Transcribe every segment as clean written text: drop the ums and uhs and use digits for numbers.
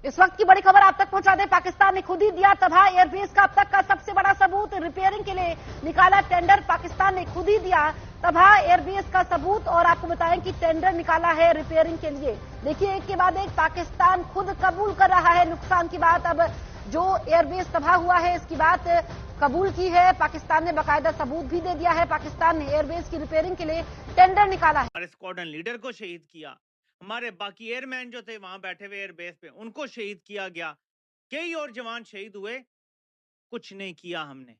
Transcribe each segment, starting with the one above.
इस वक्त की बड़ी खबर आप तक पहुंचा दें। पाकिस्तान ने खुद ही दिया तबाह एयरबेस का अब तक का सबसे बड़ा सबूत। रिपेयरिंग के लिए निकाला टेंडर, पाकिस्तान ने खुद ही दिया तबाह एयरबेस का सबूत। और आपको बताएं कि टेंडर निकाला है रिपेयरिंग के लिए। देखिए, एक के बाद एक पाकिस्तान खुद कबूल कर रहा है नुकसान की बात। अब जो एयरबेस तबाह हुआ है इसकी बात कबूल की है पाकिस्तान ने, बाकायदा सबूत भी दे दिया है। पाकिस्तान ने एयरबेस की रिपेयरिंग के लिए टेंडर निकाला है। हमारे स्क्वाड्रन लीडर को शहीद किया, हमारे बाकी एयरमैन जो थे वहां बैठे हुए एयरबेस पे उनको शहीद किया गया, कई और जवान शहीद हुए। कुछ नहीं किया हमने,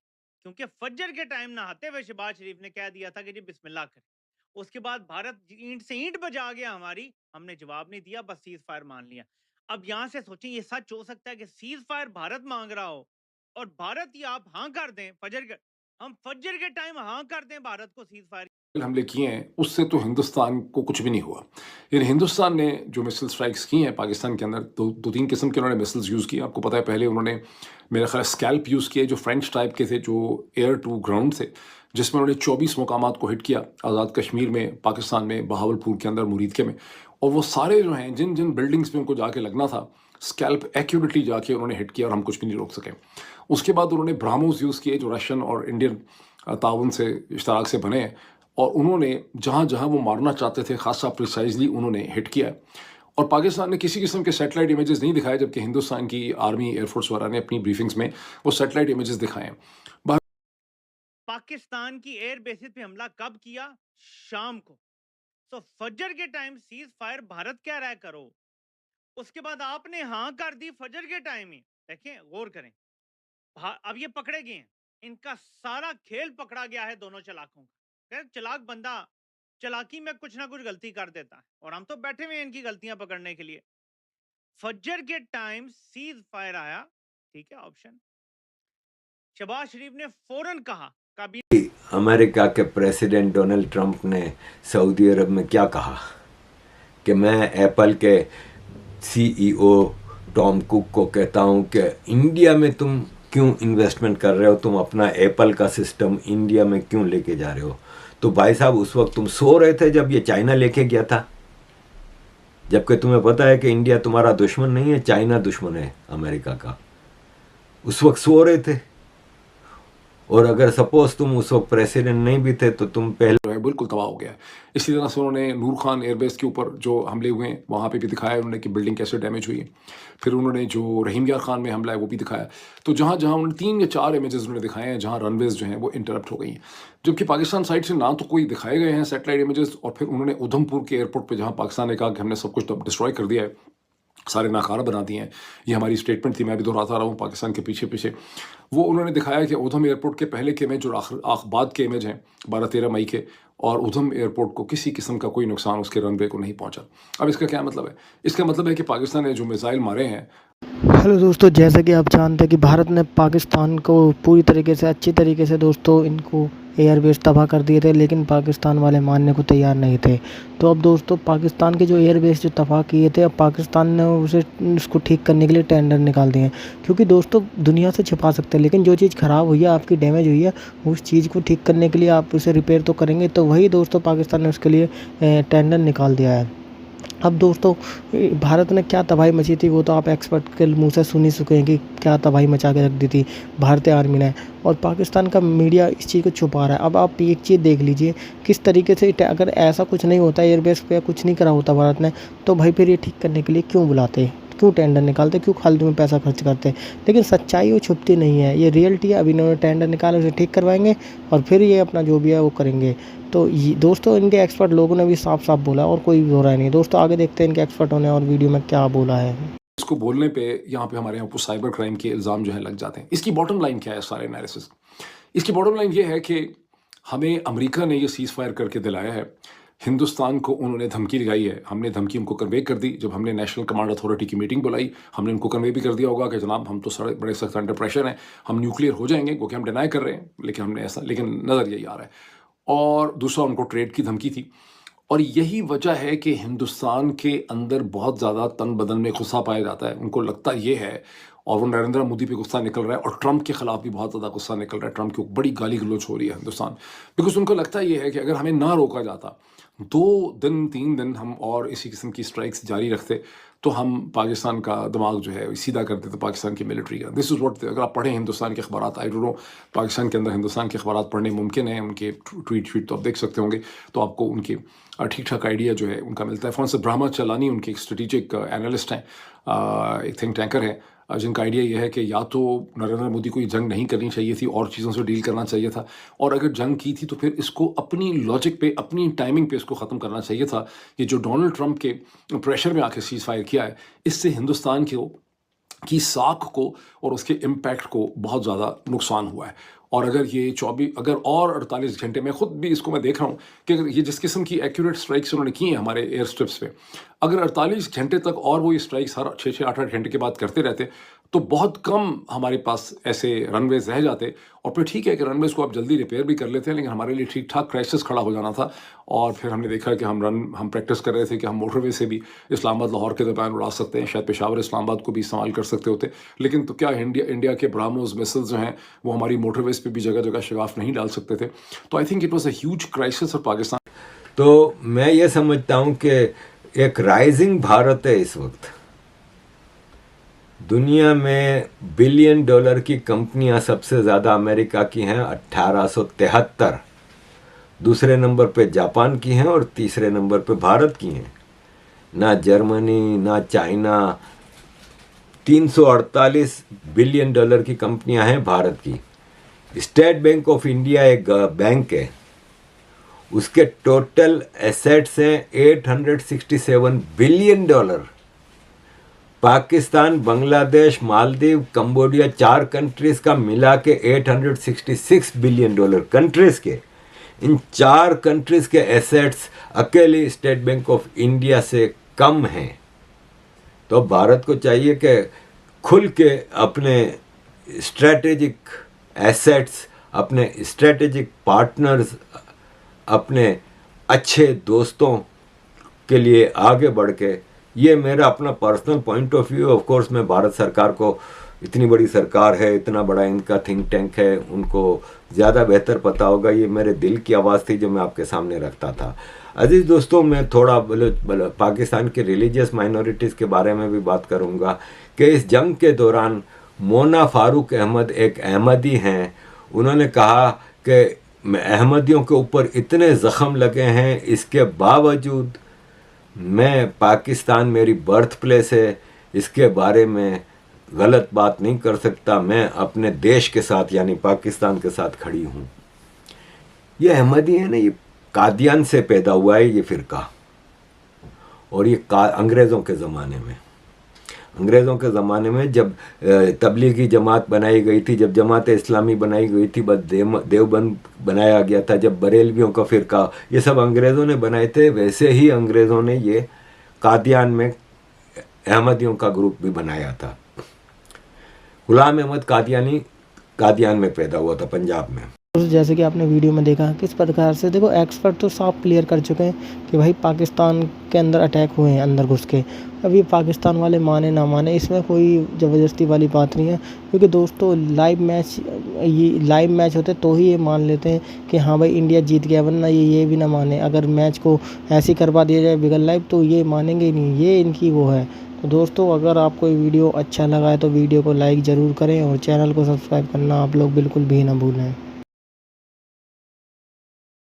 क्योंकि फज्र के टाइम नहाते हुए शहबाज शरीफ ने कह दिया था कि जी बिस्मिल्लाह करें। उसके बाद भारत ईंट से ईंट बजा गया हमारी, हमने जवाब नहीं दिया, बस सीज फायर मान लिया। अब यहां से सोचें, ये सच हो सकता है कि सीज फायर भारत मांग रहा हो और भारत ही आप हाँ कर दें हम फज्र के टाइम हाँ कर दें भारत को सीज फायर हमले किए हैं, उससे तो हिंदुस्तान को कुछ भी नहीं हुआ। यानी हिंदुस्तान ने जो मिसाइल स्ट्राइक्स की हैं पाकिस्तान के अंदर, दो तीन किस्म के उन्होंने मिसाइल्स यूज़ किए। आपको पता है पहले उन्होंने मेरा ख्याल स्कैल्प यूज़ किए जो फ्रेंच टाइप के थे, जो एयर टू ग्राउंड थे, जिसमें उन्होंने 24 मुकामात को हिट किया आज़ाद कश्मीर में, पाकिस्तान में, बहावलपुर के अंदर, मुरीदके में। और वो सारे जो हैं जिन जिन बिल्डिंग्स में उनको जाके लगना था, स्कैल्प एक्यूरेटली जाके उन्होंने हिट किया और हम कुछ भी नहीं रोक सके। उसके बाद उन्होंने ब्राह्मोस यूज़ किए जो रशियन और इंडियन ताउन से इश्तराक से बने हैं, और उन्होंने जहाँ जहाँ वो मारना चाहते थे खासा प्रिसाइजली उन्होंने हिट किया है। और पाकिस्तान ने किसी किस्म के सैटेलाइट इमेजेस नहीं दिखाए, जबकि हिंदुस्तान की आर्मी एयरफोर्स वगैरह ने अपनी ब्रीफिंग्स में वो सैटेलाइट इमेजेस दिखाए हैं। पाकिस्तान की एयर बेसिस पे हमला कब किया? शाम को। तो फजर के टाइम सीज फायर भारत कह रहा है करो, उसके बाद आपने हाँ कर दी फजर के टाइम ही। देखें, गौर करें, अब ये पकड़े गए हैं, इनका सारा खेल पकड़ा गया है दोनों चलाकों का। चलाक बंदा चलाकी में कुछ ना कुछ गलती कर देता है, और हम तो बैठे हुए हैं इनकी गलतियां पकड़ने के लिए। फजर के टाइम सीज फायर आया, ठीक है ऑप्शन। शहबाज शरीफ ने फौरन कहा, अमेरिका के प्रेसिडेंट डोनाल्ड ट्रंप ने सऊदी अरब में क्या कहा कि मैं एप्पल के सीईओ टॉम कुक को कहता हूं कि इंडिया में तुम क्यों इन्वेस्टमेंट कर रहे हो, तुम अपना एप्पल का सिस्टम इंडिया में क्यों लेके जा रहे हो। तो भाई साहब, उस वक्त तुम सो रहे थे जब ये चाइना लेके गया था, जबकि तुम्हें पता है कि इंडिया तुम्हारा दुश्मन नहीं है, चाइना दुश्मन है अमेरिका का। उस वक्त सो रहे थे, और अगर सपोज तुम उस वक्त प्रेसिडेंट नहीं भी थे तो तुम पहले बिल्कुल तबाह हो गया है। इसी तरह से उन्होंने नूर खान एयरबेस के ऊपर जो हमले हुए हैं वहाँ पे भी दिखाया उन्होंने कि बिल्डिंग कैसे डैमेज हुई है। फिर उन्होंने जो रहीम यार खान में हमला है वो भी दिखाया। तो जहाँ जहाँ उन्होंने 3 या 4 इमेजेस उन्होंने दिखाए हैं जहाँ रनवेज जो हैं वो इंटरप्ट हो गई हैं, जबकि पाकिस्तान साइड से ना तो कोई दिखाए गए हैं सैटेलाइट इमेजेस। और फिर उन्होंने उधमपुर के एयरपोर्ट पर जहाँ पाकिस्तान ने कहा कि हमने सब कुछ डिस्ट्रॉय कर दिया है, सारे नाकारा बना दिए हैं, ये हमारी स्टेटमेंट थी, मैं भी दोहराता रहा हूँ पाकिस्तान के पीछे पीछे। वो उन्होंने दिखाया कि उधम एयरपोर्ट के पहले के इमेज और बाद के इमेज हैं 12-13 मई के, और उधम एयरपोर्ट को किसी किस्म का कोई नुकसान उसके रनवे को नहीं पहुंचा। अब इसका क्या मतलब है? इसका मतलब है कि पाकिस्तान ने जो मिसाइल मारे हैं। हेलो दोस्तों, जैसा कि आप जानते हैं कि भारत ने पाकिस्तान को पूरी तरीके से अच्छी तरीके से दोस्तों इनको एयरबेस तबाह कर दिए थे, लेकिन पाकिस्तान वाले मानने को तैयार नहीं थे। तो अब दोस्तों पाकिस्तान के जो एयरबेस जो तबाह किए थे, अब पाकिस्तान ने उसको ठीक करने के लिए टेंडर निकाल दिए हैं। क्योंकि दोस्तों दुनिया से छिपा सकते हैं, लेकिन जो चीज़ ख़राब हुई है, आपकी डैमेज हुई है, उस चीज़ को ठीक करने के लिए आप उसे रिपेयर तो करेंगे। तो वही दोस्तों पाकिस्तान ने उसके लिए टेंडर निकाल दिया है। अब दोस्तों भारत ने क्या तबाही मची थी वो तो आप एक्सपर्ट के मुंह से सुन ही चुके हैं कि क्या तबाही मचा के रख दी थी भारतीय आर्मी ने, और पाकिस्तान का मीडिया इस चीज़ को छुपा रहा है। अब आप एक चीज़ देख लीजिए किस तरीके से, अगर ऐसा कुछ नहीं होता एयरबेस पे कुछ नहीं करा होता भारत ने, तो भाई फिर ये ठीक करने के लिए क्यों बुलाते, क्यों टेंडर निकालते, क्यों फालतू में पैसा खर्च करते। लेकिन सच्चाई वो छुपती नहीं है, ये रियलिटी है। अब इन्होंने टेंडर निकाला, उसे ठीक करवाएंगे और फिर ये अपना जो भी है वो करेंगे। तो दोस्तों इनके एक्सपर्ट लोगों ने भी साफ साफ बोला और कोई भी हो रहा नहीं। दोस्तों आगे देखते हैं इनके एक्सपर्ट होने और वीडियो में क्या बोला है। इसको बोलने पे यहाँ पे हमारे यहाँ पर साइबर क्राइम के इल्ज़ाम जो है लग जाते हैं। इसकी बॉटम लाइन क्या है सारे एनालिसिस? इसकी बॉटम लाइन ये है कि हमें अमेरिका ने ये सीज़ फायर करके दिलाया है, हिंदुस्तान को उन्होंने धमकी लगाई है, हमने धमकी उनको कन्वे कर दी। जब हमने नेशनल कमांड अथॉरिटी की मीटिंग बुलाई, हमने उनको कन्वे भी कर दिया होगा कि जनाब हम तो बड़े सख्त अंडर प्रेशर हैं, हम न्यूक्लियर हो जाएंगे, क्योंकि हम डिनाई कर रहे हैं, लेकिन हमने ऐसा, लेकिन नज़र यही आ रहा है। और दूसरा उनको ट्रेड की धमकी थी। और यही वजह है कि हिंदुस्तान के अंदर बहुत ज़्यादा तन बदन में गुस्सा पाया जाता है। उनको लगता ये है, और वो नरेंद्र मोदी पे गुस्सा निकल रहा है, और ट्रंप के खिलाफ भी बहुत ज़्यादा गुस्सा निकल रहा है। ट्रंप की बड़ी गाली गलौज हो रही है हिंदुस्तान, बिकॉज उनको लगता ये है कि अगर हमें ना रोका जाता, 2 दिन 3 दिन हम और इसी किस्म की स्ट्राइक्स जारी रखते, तो हम पाकिस्तान का दिमाग जो है सीधा कर देते पाकिस्तान की मिलिट्री का। दिस इज़ व्हाट, अगर आप पढ़ें हिंदुस्तान के अखबार, आई डोंट नो पाकिस्तान के अंदर हिंदुस्तान के अखबार पढ़ने मुमकिन है, उनके ट्वीट तो आप देख सकते होंगे, तो आपको उनके ठीक ठाक आइडिया जो है उनका मिलता है। फॉन्स ब्रह्मा चलानी उनके एक स्ट्रेटिजिक एनालिस्ट हैं, एक थिंक टैंकर है, जिनका आइडिया यह है कि या तो नरेंद्र मोदी को ये जंग नहीं करनी चाहिए थी और चीज़ों से डील करना चाहिए था, और अगर जंग की थी तो फिर इसको अपनी लॉजिक पे, अपनी टाइमिंग पे इसको ख़त्म करना चाहिए था। ये जो डोनाल्ड ट्रंप के प्रेशर में आके सीज़ फायर किया है, इससे हिंदुस्तान की साख को और उसके इम्पैक्ट को बहुत ज़्यादा नुकसान हुआ है। और अगर ये 48 घंटे में खुद भी इसको मैं देख रहा हूँ कि अगर ये जिस किस्म की एक्यूरेट स्ट्राइक्स उन्होंने की हैं हमारे एयर स्ट्रिप्स पे, अगर 48 घंटे तक और वो ये स्ट्राइक्स हर 6-6, 8-8 घंटे के बाद करते रहते तो बहुत कम हमारे पास ऐसे रनवेज रह जाते। और फिर ठीक है कि रनवेज को आप जल्दी रिपेयर भी कर लेते हैं, लेकिन हमारे लिए ठीक ठाक क्राइसिस खड़ा हो जाना था। और फिर हमने देखा कि हम प्रैक्टिस कर रहे थे कि हम मोटरवे से भी इस्लामाबाद लाहौर के दरमियान उड़ा सकते हैं, शायद पेशावर इस्लामाबाद को भी इस्तेमाल कर सकते होते, लेकिन तो क्या इंडिया के ब्राह्मोस मिसाइल्स जो हैं वो हमारी मोटरवेज पे भी जगह जगह शगाफ नहीं डाल सकते थे। तो I think it was a huge crisis for Pakistan. तो मैं ये समझता हूँ कि एक राइजिंग भारत है इस वक्त। दुनिया में $1 बिलियन की कंपनियां सबसे ज़्यादा अमेरिका की हैं, 1873। दूसरे नंबर पे जापान की हैं और तीसरे नंबर पे भारत की हैं। ना जर्मनी ना चाइना। 348 $1 बिलियन की कंपनियां हैं भारत की। स्टेट बैंक ऑफ इंडिया एक बैंक है, उसके टोटल एसेट्स हैं $867 billion. Pakistan, Bangladesh, Maldives, Cambodia, 4 countries का मिला के $866 बिलियन कंट्रीज के। इन 4 कंट्रीज के एसेट्स अकेले स्टेट बैंक ऑफ इंडिया से कम हैं। तो भारत को चाहिए कि खुल के अपने स्ट्रेटेजिक एसेट्स, अपने स्ट्रेटेजिक पार्टनर्स, अपने अच्छे दोस्तों के लिए आगे बढ़ के, ये मेरा अपना personal point of view. Of course मैं भारत सरकार को, इतनी बड़ी सरकार है, इतना बड़ा इनका थिंक टैंक है, उनको ज़्यादा बेहतर पता होगा। ये मेरे दिल की आवाज़ थी जो मैं आपके सामने रखता था। अजीज़ दोस्तों, मैं थोड़ा पाकिस्तान के रिलीजियस माइनॉरिटीज़ के बारे में भी बात करूँगा कि इस जंग के दौरान मोना फारूक अहमद एक अहमदी हैं, उन्होंने कहा कि अहमदियों के ऊपर इतने ज़ख्म लगे हैं, इसके बावजूद मैं, पाकिस्तान मेरी बर्थ प्लेस है, इसके बारे में गलत बात नहीं कर सकता। मैं अपने देश के साथ यानी पाकिस्तान के साथ खड़ी हूँ। ये अहमदी है ना, ये कादियान से पैदा हुआ है ये फ़िरका, और ये अंग्रेज़ों के ज़माने में जब तबलीगी जमात बनाई गई थी, जब जमात इस्लामी बनाई गई थी, बस देवबंद बनाया गया था, जब बरेलवियों का फ़िरका, ये सब अंग्रेज़ों ने बनाए थे। वैसे ही अंग्रेज़ों ने ये कादियान में अहमदियों का ग्रुप भी बनाया था। गुलाम अहमद कादियानी कादियान में पैदा हुआ था, पंजाब में। जैसे कि आपने वीडियो में देखा किस प्रकार से, देखो एक्सपर्ट तो साफ क्लियर कर चुके हैं कि भाई पाकिस्तान के अंदर अटैक हुए हैं अंदर घुस के। अब ये पाकिस्तान वाले माने ना माने, इसमें कोई ज़बरदस्ती वाली बात नहीं है, क्योंकि दोस्तों लाइव मैच होते तो ही ये मान लेते हैं कि हाँ भाई इंडिया जीत गया, वरना ये भी ना माने। अगर मैच को ऐसे ही करवा दिया जाए बिगल लाइव तो ये मानेंगे ही नहीं, ये इनकी वो है। तो दोस्तों, अगर आपको ये वीडियो अच्छा लगा है तो वीडियो को लाइक ज़रूर करें और चैनल को सब्सक्राइब करना आप लोग बिल्कुल भी ना भूलें।